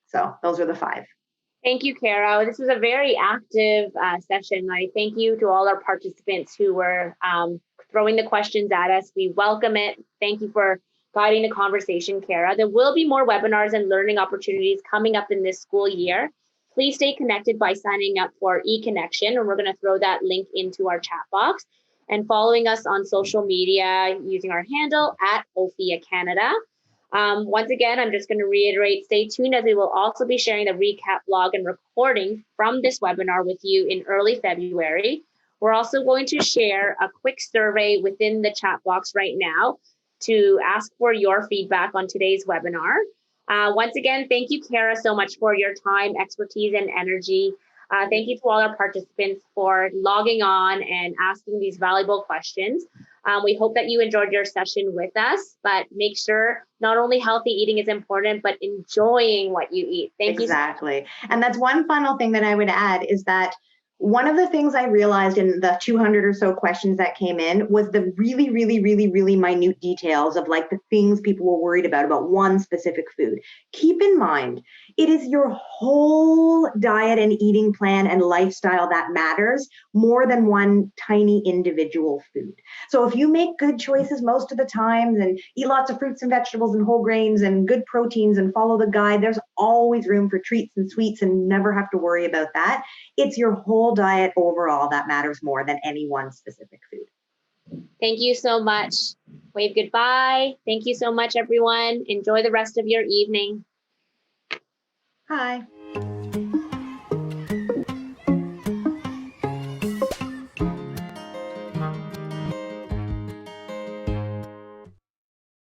So those are the 5. Thank you, Kara. This was a very active session. I thank you to all our participants who were throwing the questions at us. We welcome it. Thank you for guiding the conversation, Kara. There will be more webinars and learning opportunities coming up in this school year. Please stay connected by signing up for eConnection, and we're going to throw that link into our chat box, and following us on social media using our handle at OFIA Canada. Once again, I'm just going to reiterate, stay tuned as we will also be sharing the recap blog and recording from this webinar with you in early February. We're also going to share a quick survey within the chat box right now to ask for your feedback on today's webinar. Once again, thank you, Kara, so much for your time, expertise, and energy. Thank you to all our participants for logging on and asking these valuable questions. We hope that you enjoyed your session with us, but make sure not only healthy eating is important, but enjoying what you eat. Thank you. Exactly. And that's one final thing that I would add is that one of the things I realized in the 200 or so questions that came in was the really, really, really, really minute details of like the things people were worried about one specific food. Keep in mind, it is your whole diet and eating plan and lifestyle that matters more than one tiny individual food. So if you make good choices most of the time and eat lots of fruits and vegetables and whole grains and good proteins and follow the guide, there's always room for treats and sweets and never have to worry about that. It's your whole diet overall that matters more than any one specific food. Thank you so much. Wave goodbye. Thank you so much, everyone. Enjoy the rest of your evening. Hi.